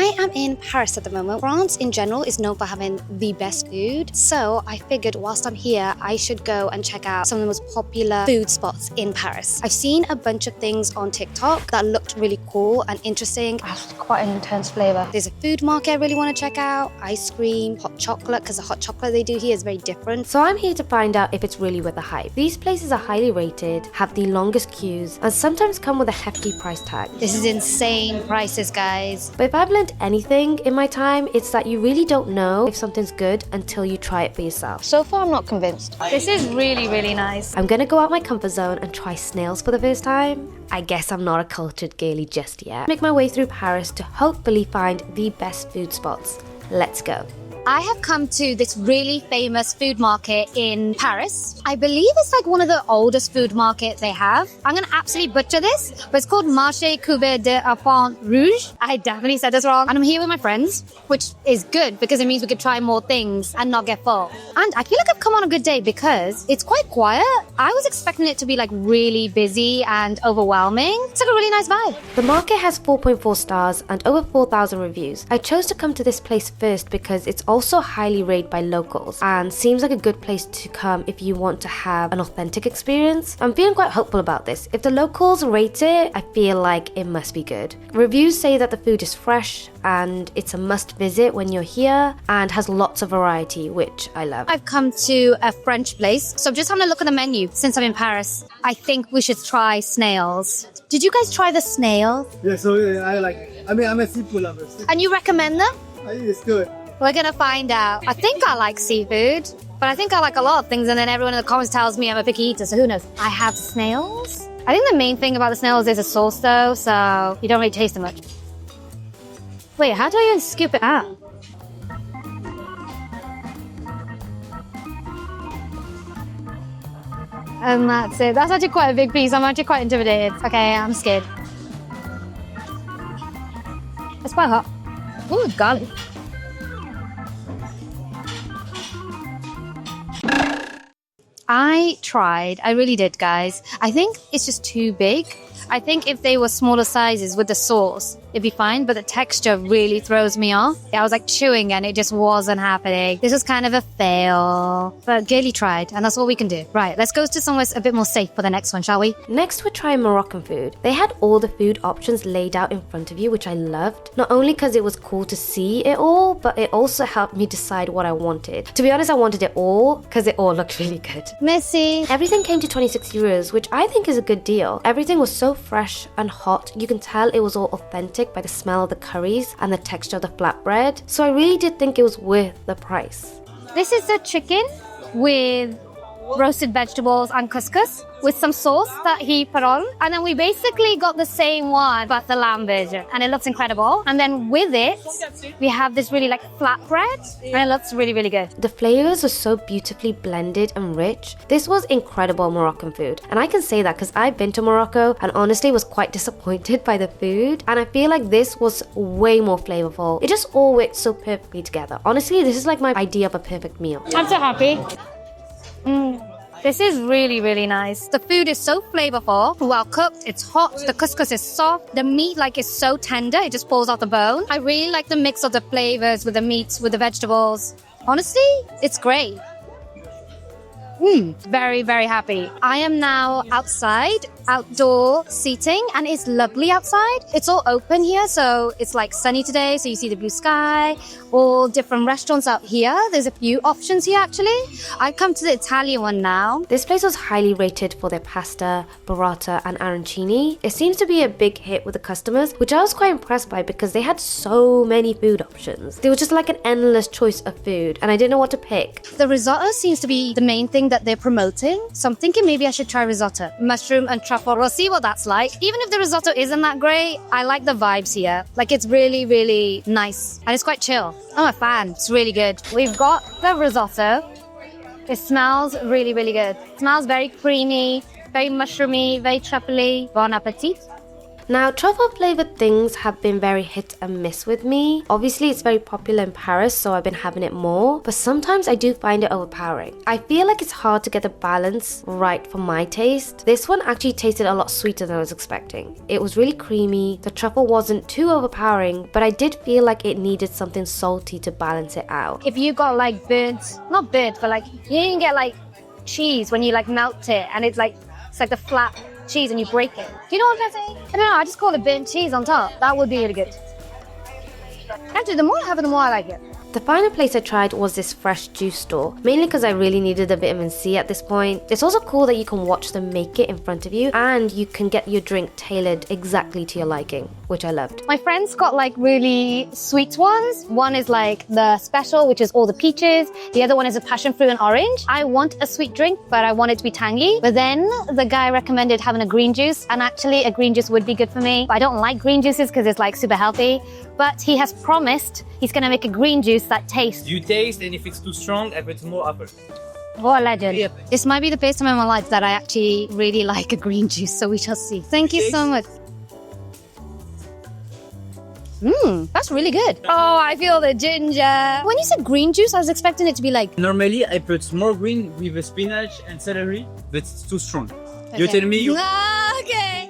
I am in Paris at the moment. France in general is known for having the best food. So I figured whilst I'm here, I should go and check out some of the most popular food spots in Paris. I've seen a bunch of things on TikTok that looked really cool and interesting. Quite an intense flavor. There's a food market I really want to check out, ice cream, hot chocolate, because the hot chocolate they do here is very different. So I'm here to find out if it's really worth the hype. These places are highly rated, have the longest queues, and sometimes come with a hefty price tag. This is insane prices, guys. But if I've learned anything in my time, it's that you really don't know if something's good until you try it for yourself. So far, I'm not convinced. This is really, really nice. I'm gonna go out my comfort zone and try snails for the first time. I guess I'm not a cultured girly just yet. Make my way through Paris to hopefully find the best food spots. Let's go. I have come to this really famous food market in Paris. I believe it's like one of the oldest food markets they have. I'm going to absolutely butcher this, but it's called marché, couvert des enfants, rouges. I definitely said this wrong. And I'm here with my friends, which is good because it means we could try more things and not get full. And I feel like I've come on a good day because it's quite quiet. I was expecting it to be like really busy and overwhelming. It's like a really nice vibe. The market has 4.4 stars and over 4,000 reviews. I chose to come to this place first because it's also highly rated by locals and seems like a good place to come if you want to have an authentic experience. I'm feeling quite hopeful about this. If the locals rate it, I feel like it must be good. Reviews say that the food is fresh and it's a must visit when you're here and has lots of variety, which I love. I've come to a French place, so I'm just having a look at the menu since I'm in Paris. I think we should try snails. Did you guys try the snails? Yeah, so I like it. I'm a seafood lover. And you recommend them? I think it's good. We're gonna find out. I think I like seafood, but I think I like a lot of things, and then everyone in the comments tells me I'm a picky eater, so who knows? I have snails. I think the main thing about the snails is a sauce though, so you don't really taste them much. Wait, how do I even scoop it out? And that's it. That's actually quite a big piece. I'm actually quite intimidated. Okay, I'm scared. It's quite hot. Ooh, garlic. I really did, guys. I think it's just too big. I think if they were smaller sizes with the sauce, it'd be fine, but the texture really throws me off. I was like chewing and it just wasn't happening. This was kind of a fail, but Gailey tried and that's all we can do. Right, let's go to somewhere a bit more safe for the next one, shall we? Next, we're trying Moroccan food. They had all the food options laid out in front of you, which I loved. Not only because it was cool to see it all, but it also helped me decide what I wanted. To be honest, I wanted it all because it all looked really good. Messy. Everything came to 26 euros, which I think is a good deal. Everything was so fresh and hot. You can tell it was all authentic by the smell of the curries and the texture of the flatbread. So I really did think it was worth the price. This is the chicken with roasted vegetables and couscous with some sauce that he put on. And then we basically got the same one, but the lamb version. And it looks incredible. And then with it, we have this really like flatbread. And it looks really, really good. The flavors are so beautifully blended and rich. This was incredible Moroccan food. And I can say that because I've been to Morocco and honestly was quite disappointed by the food. And I feel like this was way more flavorful. It just all worked so perfectly together. Honestly, this is like my idea of a perfect meal. I'm so happy. This is really, really nice. The food is so flavorful, well cooked, it's hot, the couscous is soft, the meat is so tender, it just falls off the bone. I really like the mix of the flavors with the meats, with the vegetables. Honestly, it's great. Very, very happy. I am now outside, outdoor seating, and it's lovely outside. It's all open here, so it's like sunny today, so you see the blue sky, all different restaurants out here. There's a few options here actually. I've come to the Italian one now. This place was highly rated for their pasta, burrata, and arancini. It seems to be a big hit with the customers, which I was quite impressed by because they had so many food options. There was just like an endless choice of food, and I didn't know what to pick. The risotto seems to be the main thing that they're promoting, so I'm thinking maybe I should try risotto. Mushroom and truffle, we'll see what that's like. Even if the risotto isn't that great, I like the vibes here. Like it's really, really nice and it's quite chill. I'm a fan, it's really good. We've got the risotto. It smells really, really good. It smells very creamy, very mushroomy, very truffly. Bon appetit. Now, truffle flavored things have been very hit and miss with me. Obviously, it's very popular in Paris, so I've been having it more, but sometimes I do find it overpowering. I feel like it's hard to get the balance right for my taste. This one actually tasted a lot sweeter than I was expecting. It was really creamy, the truffle wasn't too overpowering, but I did feel like it needed something salty to balance it out. If you got like not burnt, but like you can get like cheese when you like melt it and it's like the flat cheese and you break it. Do you know what I'm saying? I don't know, I just call it burnt cheese on top. That would be really good. Actually, the more I have it, the more I like it. The final place I tried was this fresh juice store, mainly because I really needed the vitamin C at this point. It's also cool that you can watch them make it in front of you and you can get your drink tailored exactly to your liking, which I loved. My friends got like really sweet ones. One is like the special, which is all the peaches. The other one is a passion fruit and orange. I want a sweet drink, but I want it to be tangy. But then the guy recommended having a green juice, and actually a green juice would be good for me. But I don't like green juices because it's like super healthy. But he has promised he's gonna make a green juice that tastes. You taste, and if it's too strong, I put more apple. What a legend. Yep. This might be the first time in my life that I actually really like a green juice, so we shall see. Thank you so much. That's really good. Oh, I feel the ginger. When you said green juice, I was expecting it to be like... Normally, I put more green with the spinach and celery, but it's too strong. You tell me you... Okay.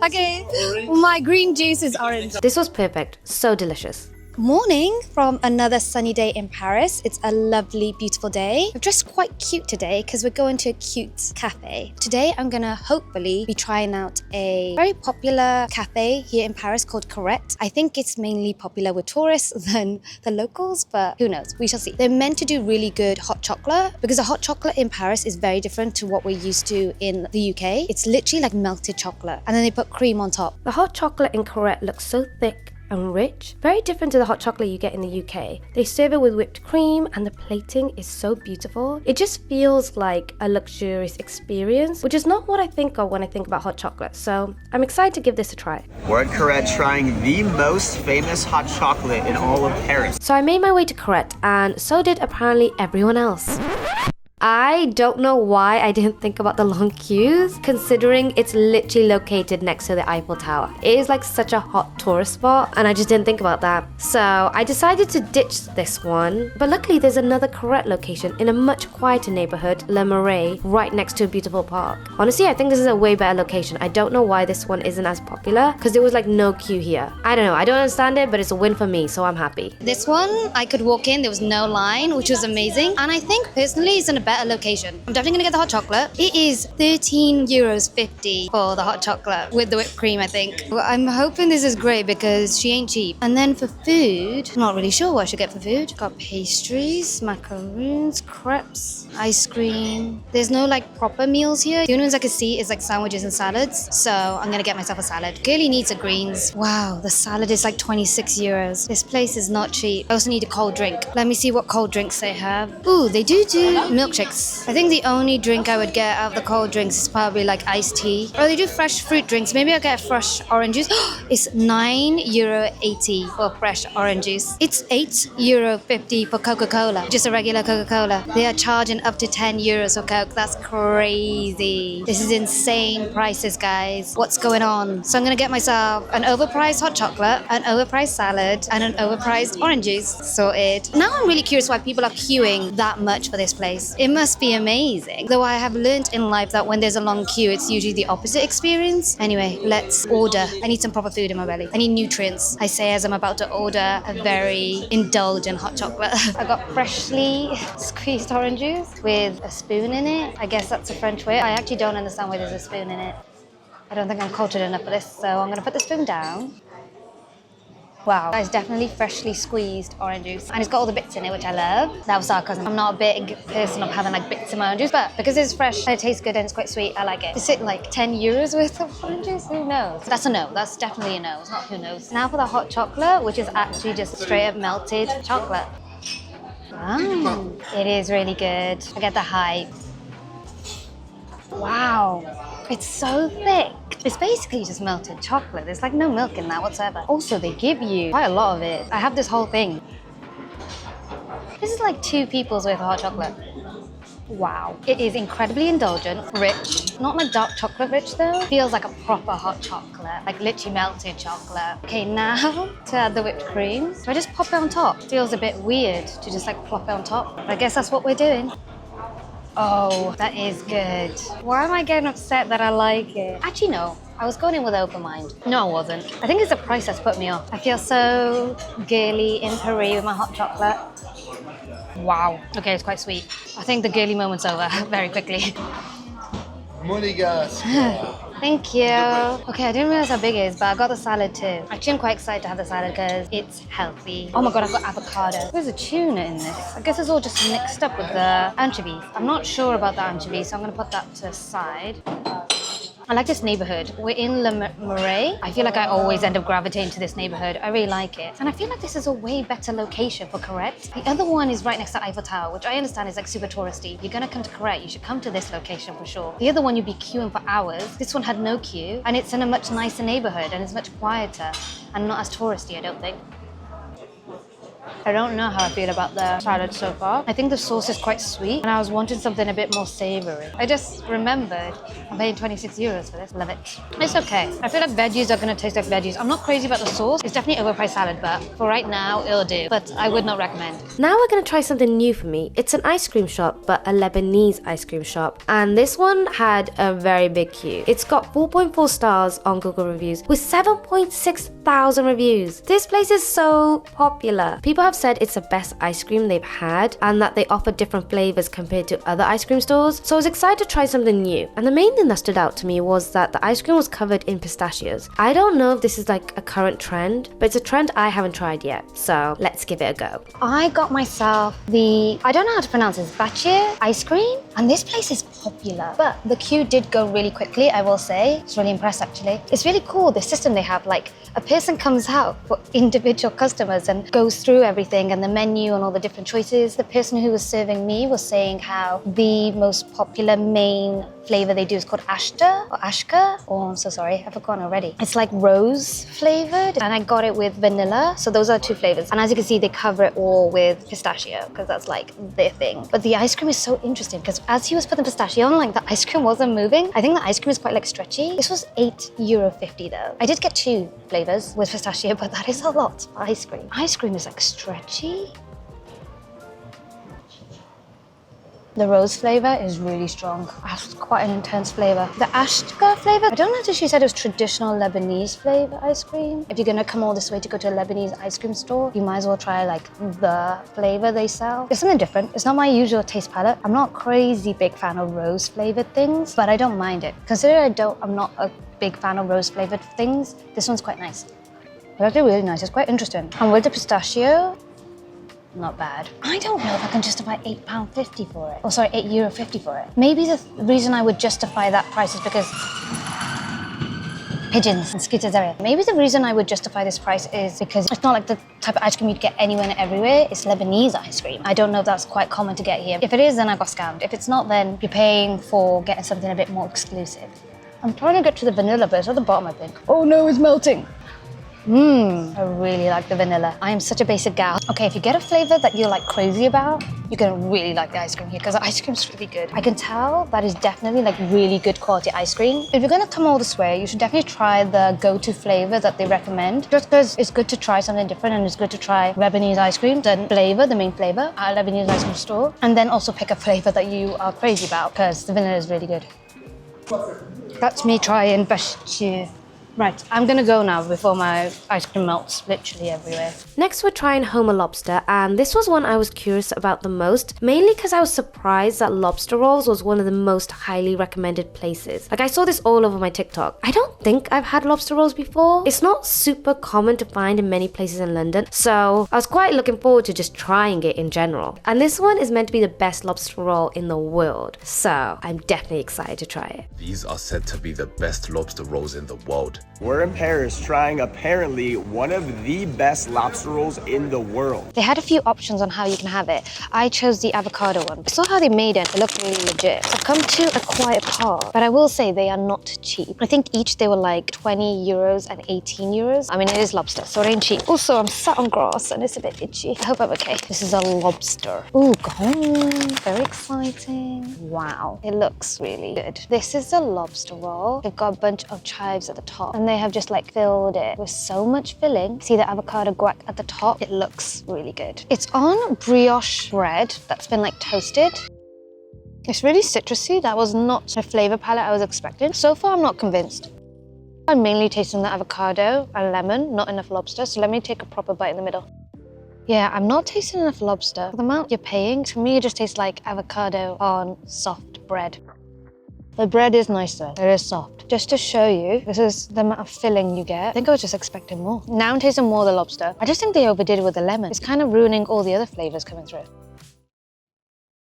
Okay. My green juice is orange. This was perfect, so delicious. Morning from another sunny day in Paris. It's a lovely, beautiful day. I've dressed quite cute today because we're going to a cute cafe. Today, I'm gonna hopefully be trying out a very popular cafe here in Paris called Carette. I think it's mainly popular with tourists than the locals, but who knows? We shall see. They're meant to do really good hot chocolate because the hot chocolate in Paris is very different to what we're used to in the UK. It's literally like melted chocolate and then they put cream on top. The hot chocolate in Carette looks so thick and rich, very different to the hot chocolate you get in the UK. They serve it with whipped cream and the plating is so beautiful. It just feels like a luxurious experience, which is not what I think of when I think about hot chocolate. So I'm excited to give this a try. We're at Carette trying the most famous hot chocolate in all of Paris. So I made my way to Carette and so did apparently everyone else. I don't know why I didn't think about the long queues, considering it's literally located next to the Eiffel Tower. It is like such a hot tourist spot, and I just didn't think about that. So I decided to ditch this one, but luckily there's another Carette location in a much quieter neighborhood, Le Marais, right next to a beautiful park. Honestly, I think this is a way better location. I don't know why this one isn't as popular, because there was like no queue here. I don't know, I don't understand it, but it's a win for me, so I'm happy. This one, I could walk in, there was no line, which was amazing. And I think personally it's in a better location. I'm definitely gonna get the hot chocolate. It is €13.50 for the hot chocolate with the whipped cream, I think. Well, I'm hoping this is great because she ain't cheap. And then for food, I'm not really sure what I should get for food. Got pastries, macaroons, crepes, ice cream. There's no like proper meals here. The only ones I could see is like sandwiches and salads. So I'm gonna get myself a salad. Girlie needs a greens. Wow, the salad is like €26. This place is not cheap. I also need a cold drink. Let me see what cold drinks they have. Ooh, they do milkshakes. I think the only drink I would get out of the cold drinks is probably like iced tea. Oh, they do fresh fruit drinks. Maybe I'll get a fresh orange juice. It's €9.80 for fresh orange juice. It's €8.50 for Coca-Cola, just a regular Coca-Cola. They are charging up to €10 for Coke. That's crazy. This is insane prices, guys. What's going on? So I'm gonna get myself an overpriced hot chocolate, an overpriced salad, and an overpriced orange juice. Sorted. Now I'm really curious why people are queuing that much for this place. It must be amazing. Though I have learned in life that when there's a long queue, it's usually the opposite experience. Anyway, let's order. I need some proper food in my belly. I need nutrients. I say as I'm about to order a very indulgent hot chocolate. I got freshly squeezed orange juice with a spoon in it. I guess that's a French way. I actually don't understand why there's a spoon in it. I don't think I'm cultured enough for this, so I'm gonna put the spoon down. Wow, that is definitely freshly squeezed orange juice. And it's got all the bits in it, which I love. That was sarcasm. I'm not a big person of having like bits in my orange juice, but because it's fresh and it tastes good and it's quite sweet, I like it. Is it like €10 worth of orange juice? Who knows? That's a no. That's definitely a no. It's not who knows. Now for the hot chocolate, which is actually just straight up melted chocolate. Wow, it is really good. I get the hype. Wow, it's so thick. It's basically just melted chocolate. There's like no milk in that whatsoever. Also, they give you quite a lot of it. I have this whole thing. This is like 2 people's worth of hot chocolate. Wow. It is incredibly indulgent, rich. Not like dark chocolate rich though. Feels like a proper hot chocolate, like literally melted chocolate. Okay, now to add the whipped cream. So I just pop it on top. Feels a bit weird to just like plop it on top. But I guess that's what we're doing. Oh, that is good. Why am I getting upset that I like it? Actually, no. I was going in with an open mind. No, I wasn't. I think it's the price that's put me off. I feel so girly in Paris with my hot chocolate. Wow. Okay, it's quite sweet. I think the girly moment's over very quickly. Thank you. Okay, I didn't realize how big it is, but I got the salad too. Actually, I'm quite excited to have the salad because it's healthy. Oh my god, I've got avocado. There's a tuna in this. I guess it's all just mixed up with the anchovies. I'm not sure about the anchovies, so I'm gonna put that to the side. I like this neighborhood. We're in Le Marais. I feel like I always end up gravitating to this neighborhood. I really like it. And I feel like this is a way better location for Carette. The other one is right next to Eiffel Tower, which I understand is like super touristy. If you're gonna come to Carette, you should come to this location for sure. The other one, you'd be queuing for hours. This one had no queue, and it's in a much nicer neighborhood, and it's much quieter and not as touristy, I don't think. I don't know how I feel about the salad so far. I think the sauce is quite sweet and I was wanting something a bit more savory. I just remembered I'm paying 26 euros for this. Love it. It's okay. I feel like veggies are going to taste like veggies. I'm not crazy about the sauce. It's definitely overpriced salad, but for right now, it'll do. But I would not recommend. Now we're going to try something new for me. It's an ice cream shop, but a Lebanese ice cream shop. And this one had a very big queue. It's got 4.4 stars on Google reviews with 7.6 thousand reviews. This place is so popular. People have said it's the best ice cream they've had and that they offer different flavors compared to other ice cream stores. So I was excited to try something new. And the main thing that stood out to me was that the ice cream was covered in pistachios. I don't know if this is like a current trend, but it's a trend I haven't tried yet. So let's give it a go. I got myself I don't know how to pronounce this, bachir ice cream. And this place is popular, but the queue did go really quickly, I will say. It's really impressed actually. It's really cool, the system they have. Like a person comes out for individual customers and goes through everything and the menu and all the different choices. The person who was serving me was saying how the most popular main flavor they do is called ashta or ashka. Oh, I'm so sorry, I've forgotten already. It's like rose flavored and I got it with vanilla. So those are two flavors. And as you can see, they cover it all with pistachio because that's like their thing. But the ice cream is so interesting because as he was putting pistachio on, like the ice cream wasn't moving. I think the ice cream is quite like stretchy. This was €8.50 though. I did get two flavors with pistachio, but that is a lot of ice cream. Ice cream is like stretchy. The rose flavor is really strong. That's quite an intense flavor. The ashka flavor, I don't know if she said it was traditional Lebanese flavor ice cream. If you're gonna come all this way to go to a Lebanese ice cream store, you might as well try like the flavor they sell. It's something different. It's not my usual taste palette. I'm not a crazy big fan of rose flavored things, but I don't mind it. Considering I'm not a big fan of rose flavored things, this one's quite nice. It's actually really nice. It's quite interesting. And with the pistachio, not bad. I don't know if I can justify £8.50 for it. Oh, sorry, €8.50 for it. Maybe the reason I would justify that price is because pigeons and scooters area. Maybe the reason I would justify this price is because it's not like the type of ice cream you'd get anywhere and everywhere. It's Lebanese ice cream. I don't know if that's quite common to get here. If it is, then I got scammed. If it's not, then you're paying for getting something a bit more exclusive. I'm trying to get to the vanilla, but it's at the bottom, I think. Oh no, it's melting. I really like the vanilla. I am such a basic gal. Okay, if you get a flavor that you're like crazy about, you're gonna really like the ice cream here because the ice cream's really good. I can tell that is definitely like really good quality ice cream. If you're gonna come all this way, you should definitely try the go-to flavor that they recommend. Just because it's good to try something different and it's good to try Lebanese ice cream, the flavor, the main flavor at a Lebanese ice cream store. And then also pick a flavor that you are crazy about because the vanilla is really good. That's me trying bachir. Right, I'm gonna go now before my ice cream melts literally everywhere. Next, we're trying Homer Lobster, and this was one I was curious about the most, mainly because I was surprised that Lobster Rolls was one of the most highly recommended places. Like, I saw this all over my TikTok. I don't think I've had lobster rolls before. It's not super common to find in many places in London, so I was quite looking forward to just trying it in general. And this one is meant to be the best lobster roll in the world, so I'm definitely excited to try it. These are said to be the best lobster rolls in the world. We're in Paris trying apparently one of the best lobster rolls in the world. They had a few options on how you can have it. I chose the avocado one. I saw how they made it. It looked really legit. I've come to a quiet part, but I will say they are not cheap. I think each they were like 20 euros and 18 euros. I mean, it is lobster, so it ain't cheap. Also, I'm sat on grass and it's a bit itchy. I hope I'm okay. This is a lobster. Ooh, gone. Very exciting. Wow, it looks really good. This is a lobster roll. They've got a bunch of chives at the top and they have just like filled it with so much filling. See the avocado guac at the top? It looks really good. It's on brioche bread that's been like toasted. It's really citrusy. That was not the flavor palette I was expecting. So far, I'm not convinced. I'm mainly tasting the avocado and lemon, not enough lobster. So let me take a proper bite in the middle. Yeah, I'm not tasting enough lobster. For the amount you're paying, to me, it just tastes like avocado on soft bread. The bread is nice though, it is soft. Just to show you, this is the amount of filling you get. I think I was just expecting more. Now I'm tasting more of the lobster. I just think they overdid it with the lemon. It's kind of ruining all the other flavors coming through.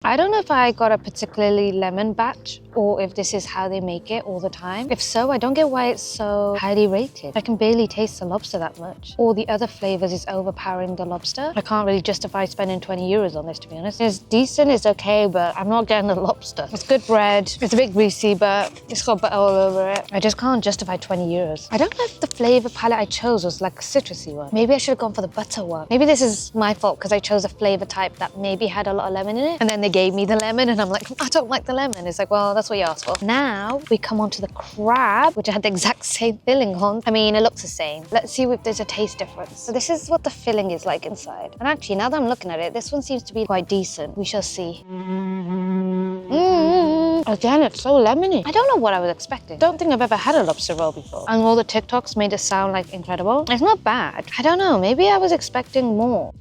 I don't know if I got a particularly lemon batch or if this is how they make it all the time. If so, I don't get why it's so highly rated. I can barely taste the lobster that much. All the other flavors is overpowering the lobster. I can't really justify spending 20 euros on this, to be honest. It's decent, it's okay, but I'm not getting the lobster. It's good bread. It's a bit greasy, but it's got butter all over it. I just can't justify 20 euros. I don't know if the flavor palette I chose was like a citrusy one. Maybe I should have gone for the butter one. Maybe this is my fault because I chose a flavor type that maybe had a lot of lemon in it. And then they gave me the lemon and I'm like, I don't like the lemon. It's like, well, that's what you asked for. Now we come on to the crab, which I had the exact same filling on. I mean, it looks the same. Let's see if there's a taste difference. So this is what the filling is like inside. And actually, now that I'm looking at it, this one seems to be quite decent. We shall see. Again, it's so lemony. I don't know what I was expecting. Don't think I've ever had a lobster roll before. And all the TikToks made it sound like incredible. It's not bad. I don't know, maybe I was expecting more.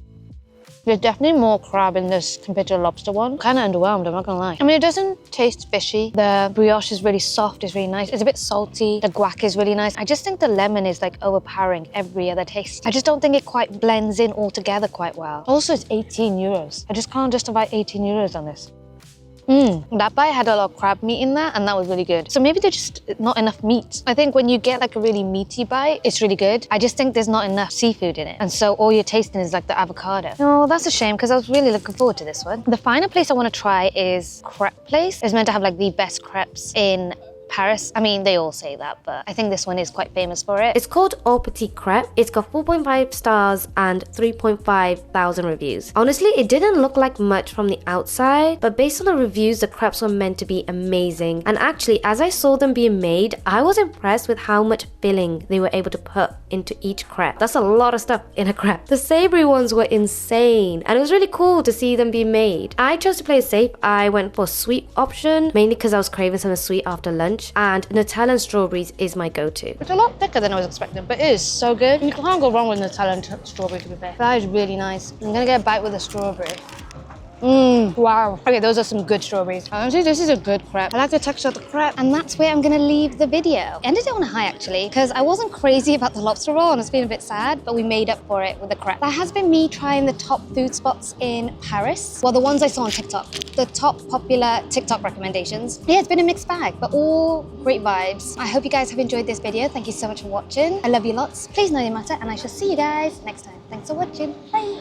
There's definitely more crab in this compared to the lobster one. Kind of underwhelmed, I'm not gonna lie. I mean, it doesn't taste fishy. The brioche is really soft, it's really nice. It's a bit salty. The guac is really nice. I just think the lemon is like overpowering every other taste. I just don't think it quite blends in all together quite well. Also, it's 18 euros. I just can't justify 18 euros on this. That bite had a lot of crab meat in there and that was really good. So maybe there's just not enough meat. I think when you get like a really meaty bite, it's really good. I just think there's not enough seafood in it. And so all you're tasting is like the avocado. Oh, that's a shame because I was really looking forward to this one. The final place I want to try is crepe place. It's meant to have like the best crepes in Paris. I mean, they all say that, but I think this one is quite famous for it. It's called petit crepe. It's got 4.5 stars and 3.5 thousand reviews. Honestly, it didn't look like much from the outside, but based on the reviews, the crepes were meant to be amazing. And actually, as I saw them being made, I was impressed with how much filling they were able to put into each crepe. That's a lot of stuff in a crepe. The savory ones were insane, and it was really cool to see them being made. I chose to play it safe. I went for a sweet option, mainly because I was craving something sweet after lunch. And Nutella and strawberries is my go-to. It's a lot thicker than I was expecting, but it is so good. You can't go wrong with Nutella and strawberry, to be fair. That is really nice. I'm gonna get a bite with the strawberry. Wow. Okay, those are some good strawberries. Honestly, this is a good crepe. I like the texture of the crepe. And that's where I'm gonna leave the video. Ended it on a high, actually, because I wasn't crazy about the lobster roll and it's been a bit sad, but we made up for it with the crepe. That has been me trying the top food spots in Paris. Well, the ones I saw on TikTok. The top popular TikTok recommendations. Yeah, it's been a mixed bag, but all great vibes. I hope you guys have enjoyed this video. Thank you so much for watching. I love you lots. Please know your matter, and I shall see you guys next time. Thanks for watching. Bye.